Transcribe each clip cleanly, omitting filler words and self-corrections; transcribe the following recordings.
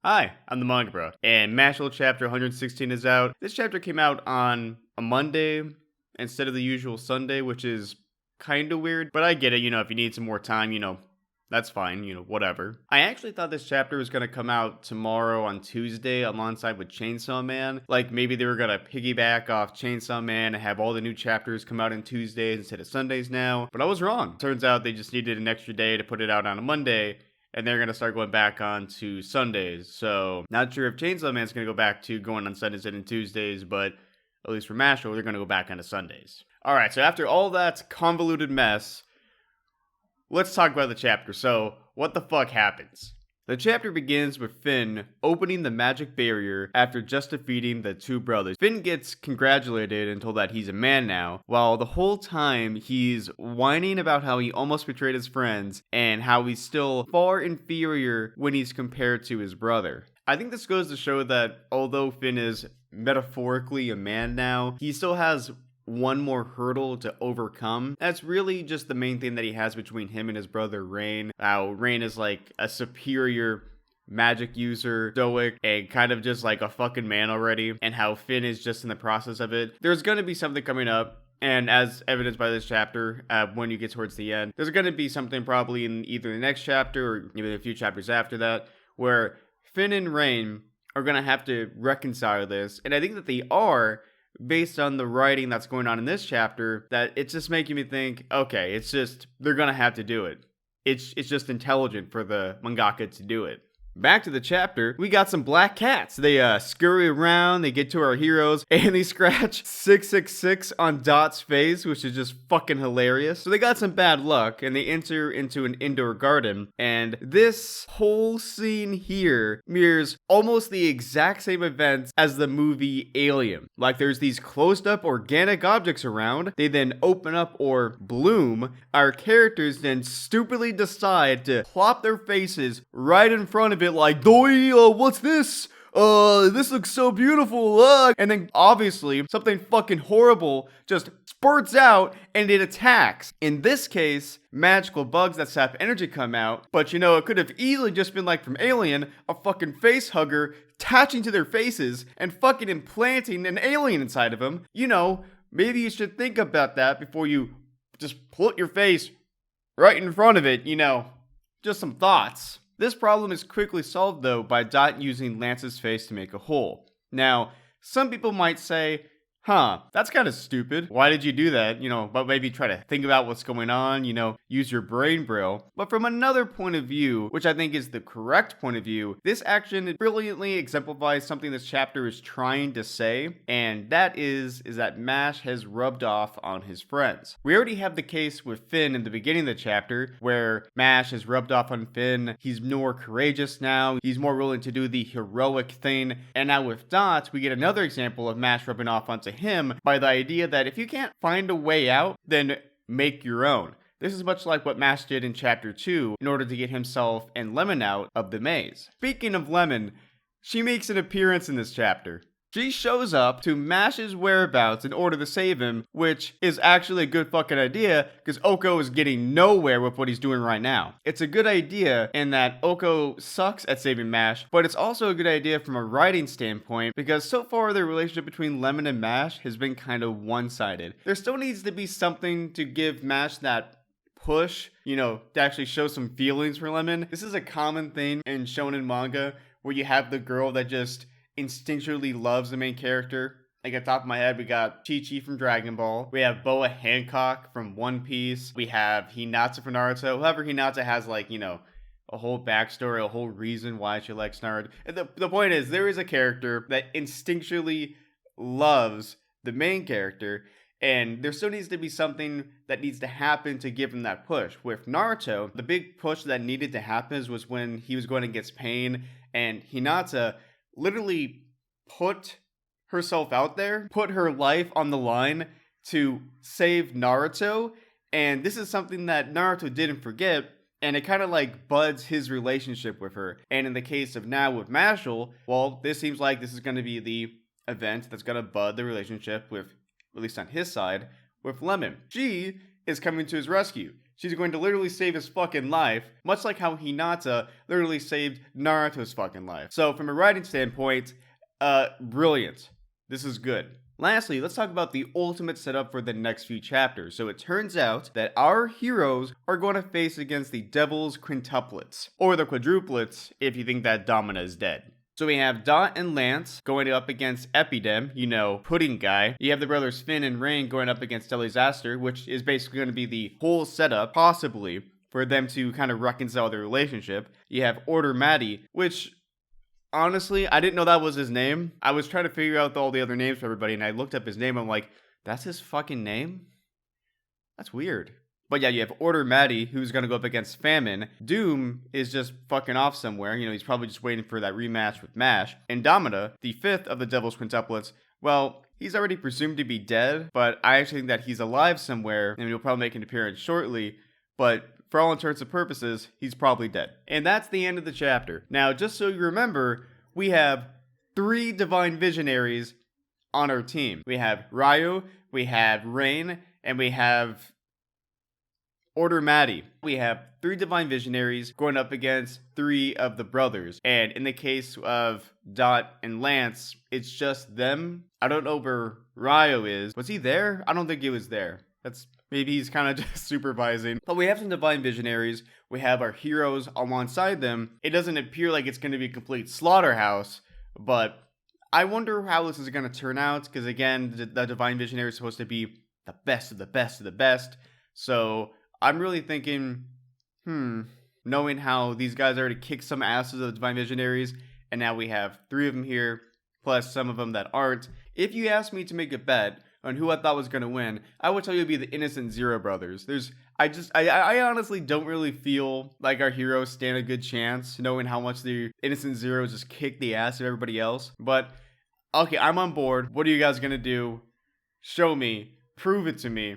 Hi, I'm TheMangaBrah, and Mashle chapter 116 is out. This chapter came out on a Monday instead of the usual Sunday, which is kind of weird, but I get it, if you need some more time, that's fine, whatever. I actually thought this chapter was going to come out tomorrow on Tuesday alongside with Chainsaw Man. Like, maybe they were going to piggyback off Chainsaw Man and have all the new chapters come out on Tuesdays instead of Sundays now, but I was wrong. Turns out they just needed an extra day to put it out on a Monday, and they're going to start going back on to Sundays. So, not sure if Chainsaw Man's going to go back to going on Sundays and Tuesdays, but at least for Mashle, they're going to go back onto Sundays. Alright, so after all that convoluted mess, let's talk about the chapter. So, what the fuck happens? The chapter begins with Finn opening the magic barrier after just defeating the two brothers. Finn gets congratulated and told that he's a man now, while the whole time he's whining about how he almost betrayed his friends and how he's still far inferior when he's compared to his brother. I think this goes to show that although Finn is metaphorically a man now, he still has one more hurdle to overcome. That's really just the main thing that he has between him and his brother Rain. How Rain is like a superior magic user, stoic, and kind of just like a fucking man already, and how Finn is just in the process of it. There's gonna be something coming up, and as evidenced by this chapter, when you get towards the end, there's gonna be something probably in either the next chapter or maybe a few chapters after that, where Finn and Rain are gonna have to reconcile this, and I think that they are, based on the writing that's going on in this chapter, that it's just making me think, okay, it's just, they're gonna have to do it. It's just intelligent for the mangaka to do it. Back to the chapter, we got some black cats. They scurry around, they get to our heroes, and they scratch 666 on Dot's face, which is just fucking hilarious. So they got some bad luck, and they enter into an indoor garden, and this whole scene here mirrors almost the exact same events as the movie Alien. Like, there's these closed-up organic objects around, they then open up or bloom, our characters then stupidly decide to plop their faces right in front of it like, "Doi, what's this? This looks so beautiful, and then obviously something fucking horrible just spurts out and it attacks. In this case, magical bugs that sap energy come out, but it could have easily just been like from Alien, a fucking face hugger attaching to their faces and fucking implanting an alien inside of them. Maybe you should think about that before you just put your face right in front of it, just some thoughts. This problem is quickly solved though by Dot using Lance's face to make a hole. Now, some people might say, that's kind of stupid. Why did you do that? But maybe try to think about what's going on, use your brain braille. But from another point of view, which I think is the correct point of view, this action brilliantly exemplifies something this chapter is trying to say, and that is that Mash has rubbed off on his friends. We already have the case with Finn in the beginning of the chapter, where Mash has rubbed off on Finn. He's more courageous now, he's more willing to do the heroic thing, and now with Dot, we get another example of Mash rubbing off onto him by the idea that if you can't find a way out, then make your own. This is much like what Mash did in chapter 2 in order to get himself and Lemon out of the maze. Speaking of Lemon, she makes an appearance in this chapter. She shows up to Mash's whereabouts in order to save him, which is actually a good fucking idea because Oko is getting nowhere with what he's doing right now. It's a good idea in that Oko sucks at saving Mash, but it's also a good idea from a writing standpoint because so far the relationship between Lemon and Mash has been kind of one-sided. There still needs to be something to give Mash that push, to actually show some feelings for Lemon. This is a common thing in shonen manga where you have the girl that just instinctually loves the main character. Like, at the top of my head, we got Chi-Chi from Dragon Ball. We have Boa Hancock from One Piece. We have Hinata from Naruto. However, Hinata has, a whole backstory, a whole reason why she likes Naruto. And the point is, there is a character that instinctually loves the main character, and there still needs to be something that needs to happen to give him that push. With Naruto, the big push that needed to happen was when he was going against Pain, and Hinata literally put herself out there, put her life on the line to save Naruto, and this is something that Naruto didn't forget, and it kind of buds his relationship with her. And in the case of now with Mashle, well, this seems like this is going to be the event that's going to bud the relationship with, at least on his side, with Lemon. She is coming to his rescue. She's going to literally save his fucking life, much like how Hinata literally saved Naruto's fucking life. So from a writing standpoint, brilliant. This is good. Lastly, let's talk about the ultimate setup for the next few chapters. So it turns out that our heroes are going to face against the Devil's Quintuplets, or the Quadruplets if you think that Domina is dead. So we have Dot and Lance going up against Epidem, you know, Pudding Guy. You have the brothers Finn and Rain going up against Telezaster, which is basically going to be the whole setup, possibly, for them to kind of reconcile their relationship. You have Order Maddie, which, honestly, I didn't know that was his name. I was trying to figure out all the other names for everybody, and I looked up his name. I'm like, that's his fucking name? That's weird. But yeah, you have Order Maddie, who's going to go up against Famine. Doom is just fucking off somewhere. You know, he's probably just waiting for that rematch with Mash. Andromeda, the fifth of the Devil's Quintuplets, well, he's already presumed to be dead, but I actually think that he's alive somewhere, and he'll probably make an appearance shortly. But for all intents and purposes, he's probably dead. And that's the end of the chapter. Now, just so you remember, we have 3 Divine Visionaries on our team. We have Ryu, we have Rain, and we have Order Maddie. We have 3 Divine Visionaries going up against 3 of the brothers. And in the case of Dot and Lance, it's just them. I don't know where Ryo is. Was he there? I don't think he was there. Maybe he's kind of just supervising. But we have some Divine Visionaries. We have our heroes alongside them. It doesn't appear like it's going to be a complete slaughterhouse, but I wonder how this is going to turn out, because again, the Divine Visionary is supposed to be the best of the best of the best. So I'm really thinking, knowing how these guys already kicked some asses of the Divine Visionaries, and now we have 3 of them here, plus some of them that aren't. If you asked me to make a bet on who I thought was going to win, I would tell you it'd be the Innocent Zero brothers. I honestly don't really feel like our heroes stand a good chance, knowing how much the Innocent Zeros just kick the ass of everybody else. But, okay, I'm on board. What are you guys going to do? Show me. Prove it to me.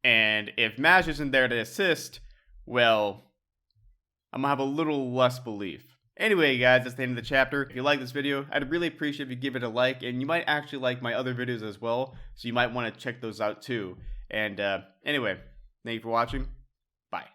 And if Mash isn't there to assist, well, I'm gonna have a little less belief. Anyway, guys, that's the end of the chapter. If you like this video, I'd really appreciate if you give it a like, and you might actually like my other videos as well, so you might want to check those out too. And anyway, thank you for watching. Bye.